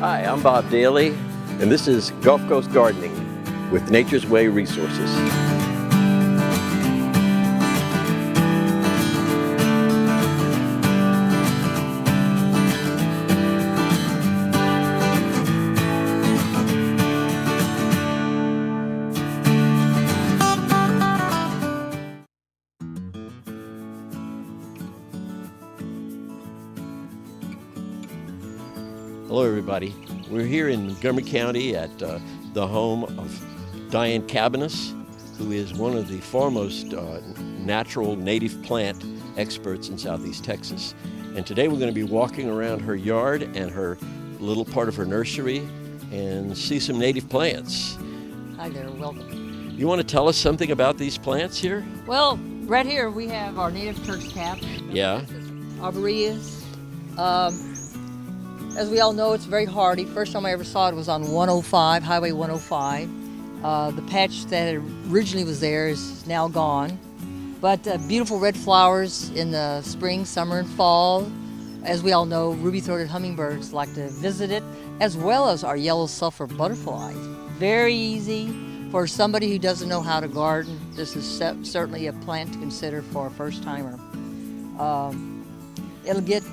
Hi, I'm Bob Dailey, and this is Gulf Coast Gardening with Nature's Way Resources. Hello everybody. We're here in Montgomery County at the home of Diane Cabiness, who is one of the foremost natural native plant experts in Southeast Texas. And today we're going to be walking around her yard and her little part of her nursery and see some native plants. Hi there, welcome. You want to tell us something about these plants here? Well, right here we have our native Turk's cap. Yeah. Arboreas. As we all know, it's very hardy. First time I ever saw it was on 105, Highway 105. The patch that originally was there is now gone. But beautiful red flowers in the spring, summer, and fall. As we all know, ruby-throated hummingbirds like to visit it, as well as our yellow sulfur butterflies. Very easy for somebody who doesn't know how to garden. This is certainly a plant to consider for a first-timer. It'll get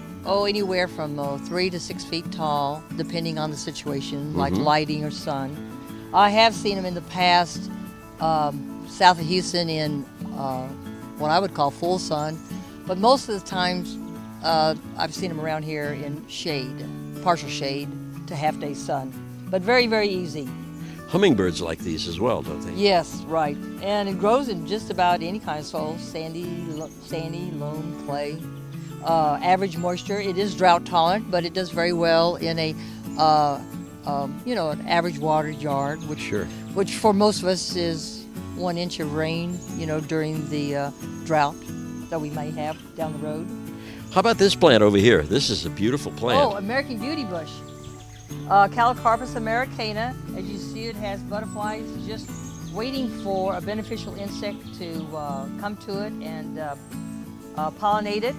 anywhere from 3 to 6 feet tall, depending on the situation, like lighting or sun. I have seen them in the past south of Houston in what I would call full sun, but most of the times I've seen them around here in shade, partial shade to half-day sun, but very, very easy. Hummingbirds like these as well, don't they? Yes, right. And it grows in just about any kind of soil, sandy, loam, clay. Average moisture. It is drought tolerant, but it does very well in a, an average watered yard, which for most of us is 1 inch of rain, during the drought that we may have down the road. How about this plant over here? This is a beautiful plant. Oh, American beauty bush. Calocarpus americana. As you see, it has butterflies just waiting for a beneficial insect to come to it and pollinate it.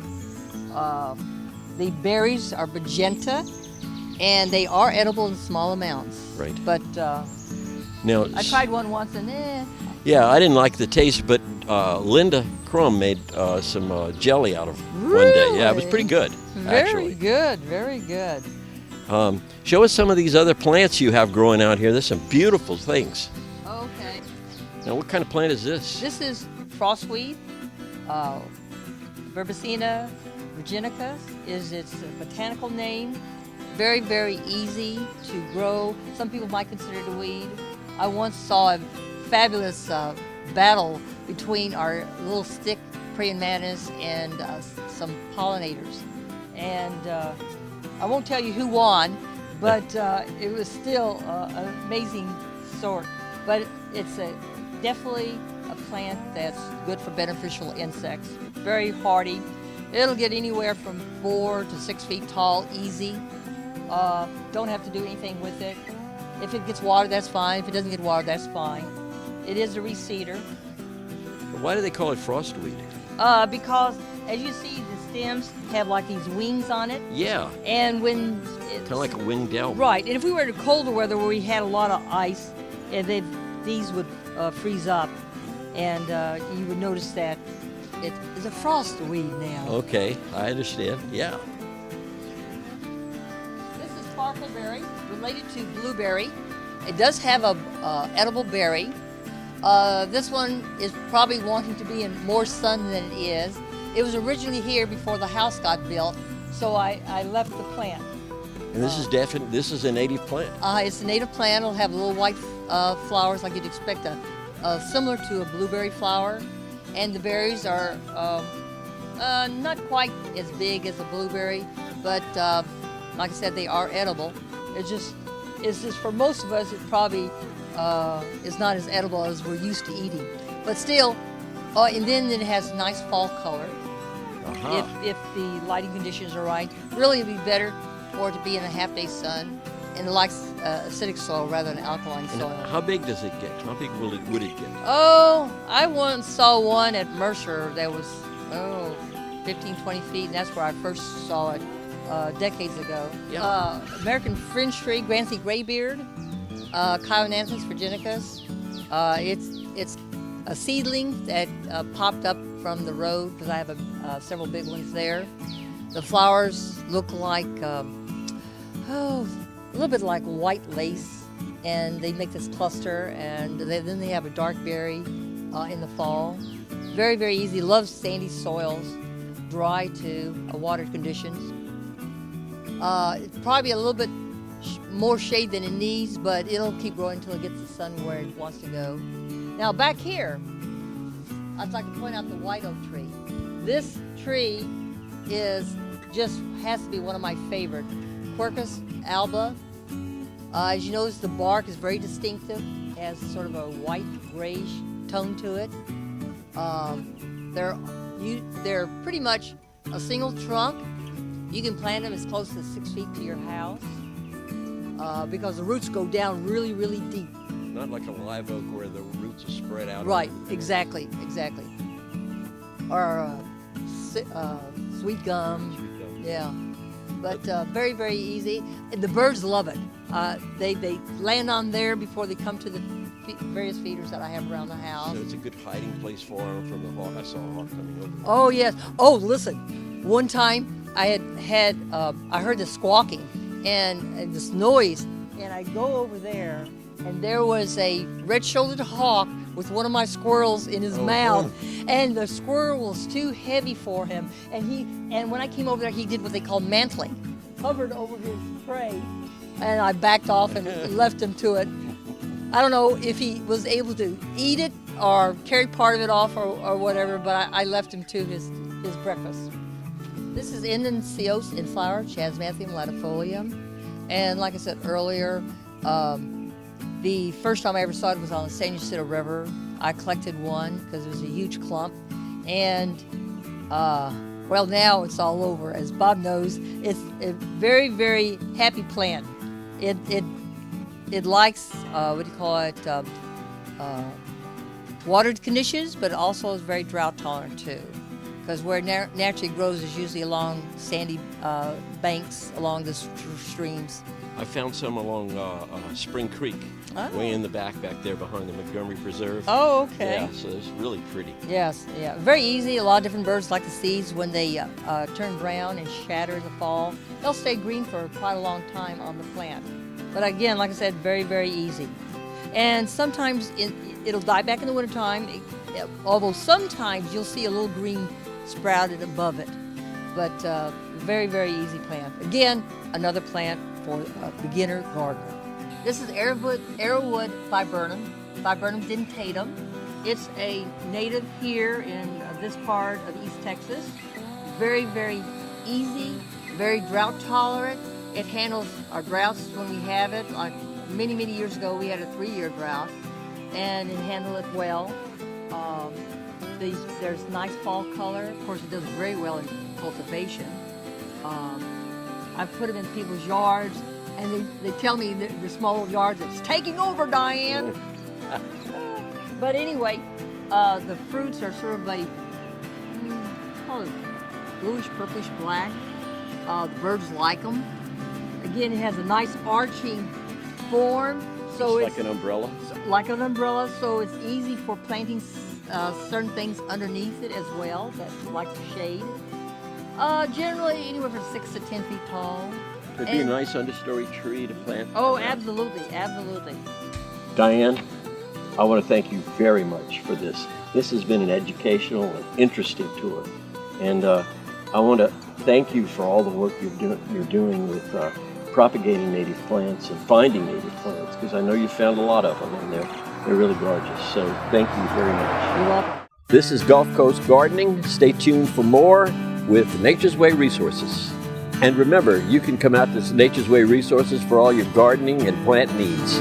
The berries are magenta, and they are edible in small amounts. Right. But now, I tried one once, and yeah, I didn't like the taste, but Linda Crum made some jelly out of one day. Yeah, it was pretty good, actually. Very good. Show us some of these other plants you have growing out here. There's some beautiful things. Okay. Now, what kind of plant is this? This is frostweed. Verbicina virginica is its botanical name. Very, very easy to grow. Some people might consider it a weed. I once saw a fabulous battle between our little stick praying mantis and some pollinators. And I won't tell you who won, but it was still an amazing sort. But it's definitely a plant that's good for beneficial insects. Very hardy. It'll get anywhere from 4 to 6 feet tall, easy. Don't have to do anything with it. If it gets water, that's fine. If it doesn't get water, that's fine. It is a reseeder. Why do they call it frostweed? Because as you see, the stems have like these wings on it. Yeah. And when Kind of like a winged elm. Right. And if we were in colder weather where we had a lot of ice, these would freeze up, and you would notice that it is a frostweed now. Okay, I understand. Yeah. This is sparkleberry, related to blueberry. It does have a edible berry. This one is probably wanting to be in more sun than it is. It was originally here before the house got built, so I left the plant. And this is this is a native plant. It's a native plant. It'll have little white flowers like you'd expect, similar to a blueberry flower. And the berries are not quite as big as a blueberry, but like I said, they are edible. It's just for most of us, it probably is not as edible as we're used to eating. But still, and then it has nice fall color. If the lighting conditions are right. Really, it'd be better for it to be in a half-day sun, and it likes acidic soil rather than alkaline soil. And how big does it get? How big would it get? Oh, I once saw one at Mercer that was 15, 20 feet, and that's where I first saw it. decades ago. Yeah. American fringe tree, Grancy graybeard, Chionanthus virginicus. It's a seedling that popped up from the road because I have several big ones there. The flowers look like a little bit like white lace, and they make this cluster, and then they have a dark berry in the fall. Very, very easy. Loves sandy soils, dry to watered conditions. It's probably a little bit more shade than it needs, but it'll keep growing until it gets the sun where it wants to go. Now back here, I'd like to point out the white oak tree. This tree has to be one of my favorite. Quercus alba. As you notice, the bark is very distinctive. It has sort of a white grayish tone to it. They're pretty much a single trunk. You can plant them as close as 6 feet to your house because the roots go down really, really deep. Not like a live oak where the roots are spread out. Right, exactly. Or sweet gum. Yeah, but very, very easy. And the birds love it. They land on there before they come to the various feeders that I have around the house. So it's a good hiding place for them from the hawk. I saw a hawk coming over. Oh yes. Oh, listen. One time I I heard the squawking and this noise, and I go over there, and there was a red-shouldered hawk with one of my squirrels in his mouth, and the squirrel was too heavy for him, and when I came over there, he did what they call mantling, hovered over his prey, and I backed off and left him to it. I don't know if he was able to eat it or carry part of it off or whatever, but I left him to his breakfast. This is Indoceos in flower, Chasmathium latifolium, and like I said earlier, the first time I ever saw it was on the San Jacinto River. I collected one because it was a huge clump, and well, now it's all over. As Bob knows, it's a very, very happy plant. It likes watered conditions, but it also is very drought tolerant too. Because where it naturally grows is usually along sandy banks along the streams. I found some along Spring Creek, way in the back there behind the Montgomery Preserve. Oh, okay. Yeah, so it's really pretty. Yes, yeah. Very easy. A lot of different birds like the seeds. When they turn brown and shatter in the fall, they'll stay green for quite a long time on the plant. But again, like I said, very, very easy. And sometimes it'll die back in the wintertime, although sometimes you'll see a little green sprouted above it. But very, very easy plant. Again, another plant for a beginner gardener. This is arrowwood viburnum dentatum. It's a native here in this part of East Texas. Very, very easy, very drought tolerant. It handles our droughts when we have it. Like many, many years ago, we had a 3-year drought, and it handled it well. There's nice fall color. Of course, it does very well in cultivation. I've put them in people's yards, and they tell me that the small yards, it's taking over, Diane. But anyway, the fruits are sort of a bluish, purplish black. The birds like them. Again, it has a nice arching form. So it's like an umbrella? Like an umbrella, so it's easy for planting certain things underneath it as well that like the shade. Generally anywhere from 6 to 10 feet tall. It'd be a nice understory tree to plant. Oh, absolutely, absolutely. Diane, I want to thank you very much for this. This has been an educational and interesting tour. And I want to thank you for all the work you're doing with propagating native plants and finding native plants, because I know you found a lot of them, and they're really gorgeous. So thank you very much. You're welcome. This is Gulf Coast Gardening. Stay tuned for more with Nature's Way Resources. And remember, you can come out to Nature's Way Resources for all your gardening and plant needs.